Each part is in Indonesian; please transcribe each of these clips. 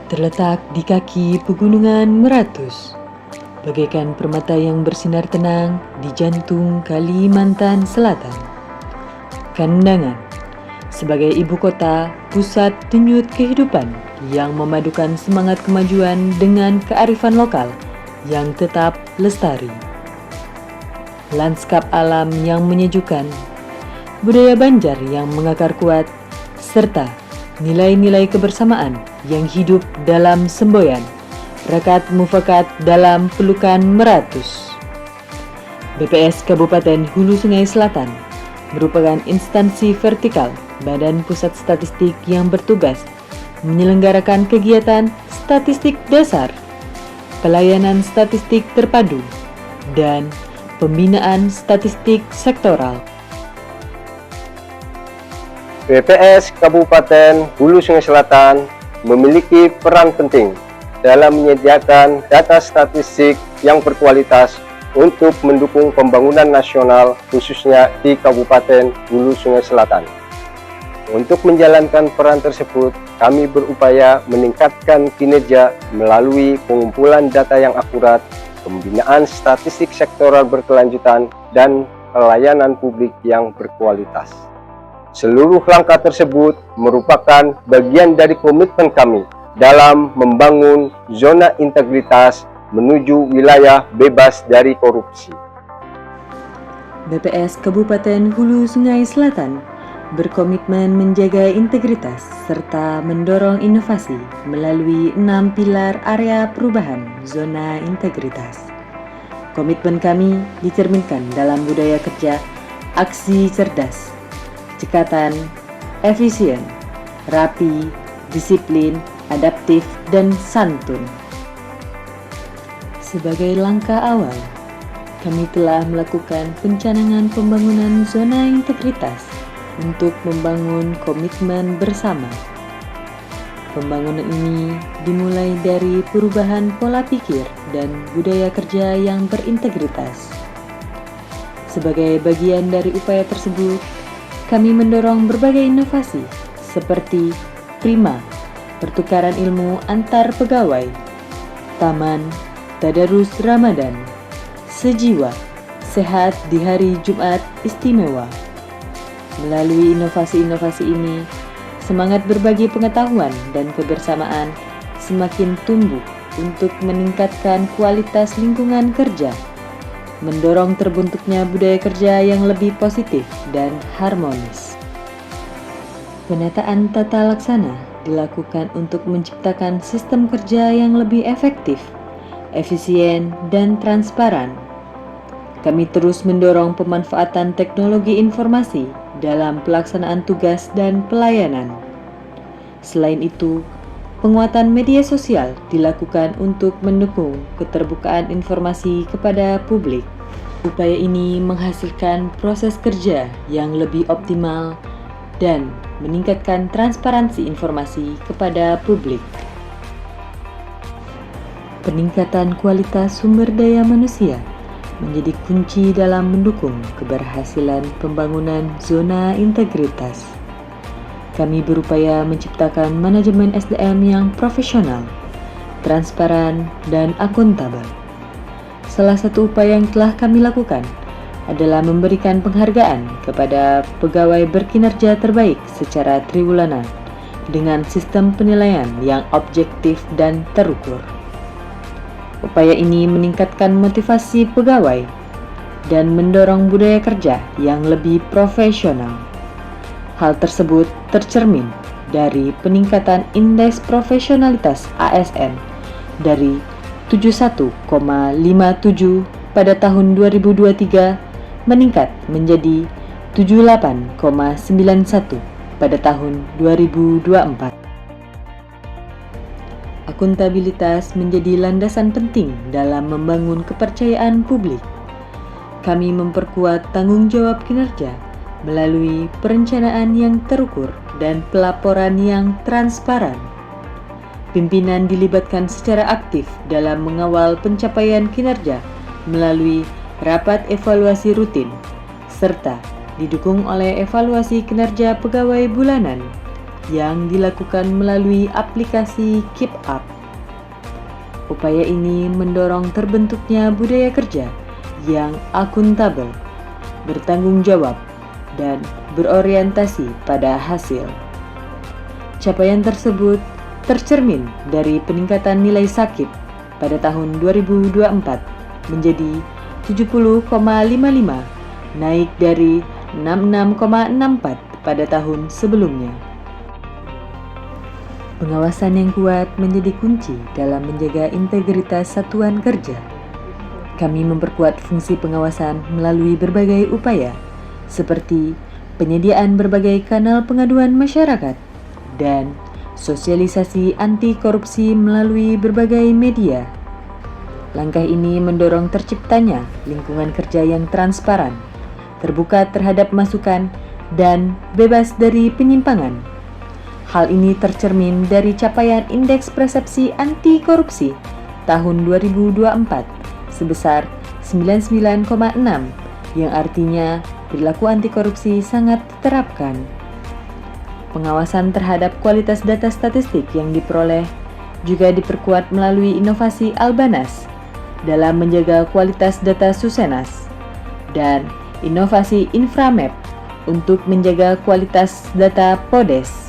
Terletak di kaki pegunungan Meratus, bagaikan permata yang bersinar tenang di jantung Kalimantan Selatan. Kandangan, sebagai ibu kota, pusat denyut kehidupan yang memadukan semangat kemajuan dengan kearifan lokal yang tetap lestari. Lanskap alam yang menyejukkan, budaya Banjar yang mengakar kuat, serta nilai-nilai kebersamaan yang hidup dalam semboyan rekat mufakat dalam pelukan Meratus. BPS Kabupaten Hulu Sungai Selatan merupakan instansi vertikal Badan Pusat Statistik yang bertugas menyelenggarakan kegiatan statistik dasar, pelayanan statistik terpadu, dan pembinaan statistik sektoral. BPS Kabupaten Hulu Sungai Selatan memiliki peran penting dalam menyediakan data statistik yang berkualitas untuk mendukung pembangunan nasional khususnya di Kabupaten Hulu Sungai Selatan. Untuk menjalankan peran tersebut, kami berupaya meningkatkan kinerja melalui pengumpulan data yang akurat, pembinaan statistik sektoral berkelanjutan, dan pelayanan publik yang berkualitas. Seluruh langkah tersebut merupakan bagian dari komitmen kami dalam membangun zona integritas menuju wilayah bebas dari korupsi. BPS Kabupaten Hulu Sungai Selatan berkomitmen menjaga integritas serta mendorong inovasi melalui 6 pilar area perubahan zona integritas. Komitmen kami dicerminkan dalam budaya kerja, aksi cerdas, cekatan, efisien, rapi, disiplin, adaptif, dan santun. Sebagai langkah awal, kami telah melakukan pencanangan pembangunan zona integritas untuk membangun komitmen bersama. Pembangunan ini dimulai dari perubahan pola pikir dan budaya kerja yang berintegritas. Sebagai bagian dari upaya tersebut, kami mendorong berbagai inovasi seperti Prima, pertukaran ilmu antar pegawai, Taman, Tadarus Ramadan, Sejiwa, sehat di hari Jumat istimewa. Melalui inovasi-inovasi ini, semangat berbagi pengetahuan dan kebersamaan semakin tumbuh untuk meningkatkan kualitas lingkungan kerja, mendorong terbentuknya budaya kerja yang lebih positif dan harmonis. Penataan tata laksana dilakukan untuk menciptakan sistem kerja yang lebih efektif, efisien, dan transparan. Kami terus mendorong pemanfaatan teknologi informasi dalam pelaksanaan tugas dan pelayanan. Selain itu, penguatan media sosial dilakukan untuk mendukung keterbukaan informasi kepada publik. Upaya ini menghasilkan proses kerja yang lebih optimal dan meningkatkan transparansi informasi kepada publik. Peningkatan kualitas sumber daya manusia menjadi kunci dalam mendukung keberhasilan pembangunan zona integritas. Kami berupaya menciptakan manajemen SDM yang profesional, transparan, dan akuntabel. Salah satu upaya yang telah kami lakukan adalah memberikan penghargaan kepada pegawai berkinerja terbaik secara triwulan dengan sistem penilaian yang objektif dan terukur. Upaya ini meningkatkan motivasi pegawai dan mendorong budaya kerja yang lebih profesional. Hal tersebut tercermin dari peningkatan indeks profesionalitas ASN dari 71,57 pada tahun 2023 meningkat menjadi 78,91 pada tahun 2024. Akuntabilitas menjadi landasan penting dalam membangun kepercayaan publik. Kami memperkuat tanggung jawab kinerja melalui perencanaan yang terukur dan pelaporan yang transparan. Pimpinan dilibatkan secara aktif dalam mengawal pencapaian kinerja melalui rapat evaluasi rutin, serta didukung oleh evaluasi kinerja pegawai bulanan. yang dilakukan melalui aplikasi Keep Up. Upaya ini mendorong terbentuknya budaya kerja yang akuntabel, bertanggung jawab, dan berorientasi pada hasil. Capaian tersebut tercermin dari peningkatan nilai sakit pada tahun 2024 menjadi 70,55, naik dari 66,64 pada tahun sebelumnya. Pengawasan yang kuat menjadi kunci dalam menjaga integritas satuan kerja. Kami memperkuat fungsi pengawasan melalui berbagai upaya, seperti penyediaan berbagai kanal pengaduan masyarakat dan sosialisasi anti korupsi melalui berbagai media. Langkah ini mendorong terciptanya lingkungan kerja yang transparan, terbuka terhadap masukan, dan bebas dari penyimpangan. Hal ini tercermin dari capaian Indeks Persepsi Anti Korupsi tahun 2024 sebesar 99,6, yang artinya perilaku anti korupsi sangat diterapkan. Pengawasan terhadap kualitas data statistik yang diperoleh juga diperkuat melalui inovasi Albanas dalam menjaga kualitas data Susenas dan inovasi Inframap untuk menjaga kualitas data Podes.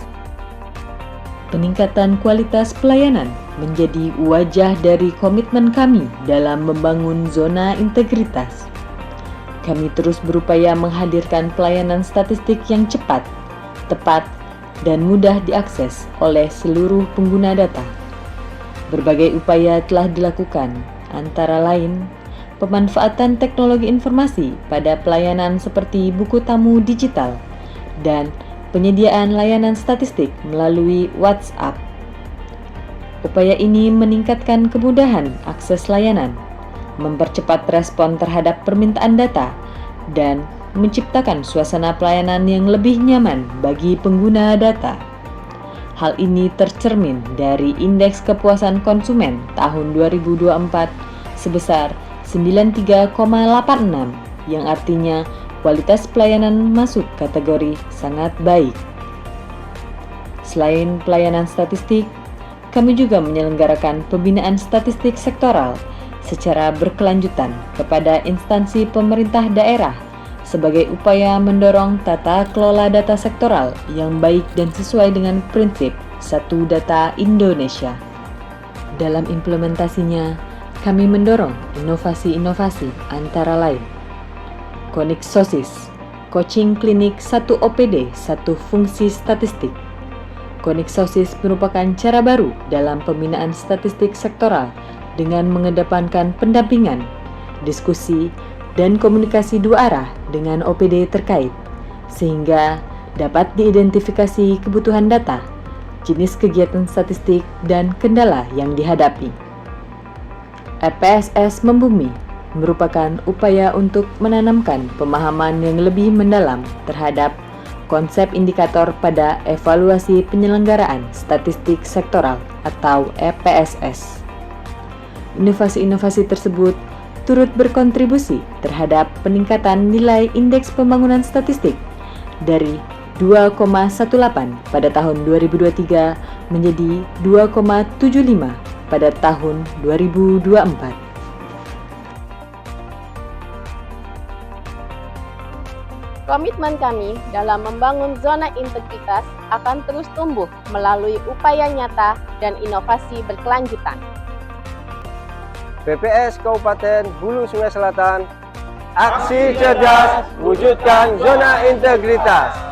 Peningkatan kualitas pelayanan menjadi wajah dari komitmen kami dalam membangun zona integritas. Kami terus berupaya menghadirkan pelayanan statistik yang cepat, tepat, dan mudah diakses oleh seluruh pengguna data. Berbagai upaya telah dilakukan, antara lain pemanfaatan teknologi informasi pada pelayanan seperti buku tamu digital dan penyediaan layanan statistik melalui WhatsApp. Upaya ini meningkatkan kemudahan akses layanan, mempercepat respon terhadap permintaan data, dan menciptakan suasana pelayanan yang lebih nyaman bagi pengguna data. Hal ini tercermin dari Indeks Kepuasan Konsumen tahun 2024 sebesar 93,86, yang artinya kualitas pelayanan masuk kategori sangat baik. Selain pelayanan statistik, kami juga menyelenggarakan pembinaan statistik sektoral secara berkelanjutan kepada instansi pemerintah daerah sebagai upaya mendorong tata kelola data sektoral yang baik dan sesuai dengan prinsip Satu Data Indonesia. Dalam implementasinya, kami mendorong inovasi-inovasi antara lain Konixosis, Coaching Klinik 1 OPD 1 Fungsi Statistik. Konixosis merupakan cara baru dalam pembinaan statistik sektoral dengan mengedepankan pendampingan, diskusi, dan komunikasi dua arah dengan OPD terkait, sehingga dapat diidentifikasi kebutuhan data, jenis kegiatan statistik, dan kendala yang dihadapi. EPSS Membumi merupakan upaya untuk menanamkan pemahaman yang lebih mendalam terhadap konsep indikator pada evaluasi penyelenggaraan statistik sektoral atau EPSS. Inovasi-inovasi tersebut turut berkontribusi terhadap peningkatan nilai Indeks Pembangunan Statistik dari 2,18 pada tahun 2023 menjadi 2,75 pada tahun 2024. Komitmen kami dalam membangun zona integritas akan terus tumbuh melalui upaya nyata dan inovasi berkelanjutan. BPS Kabupaten Hulu Sungai Selatan, aksi cerdas wujudkan zona integritas.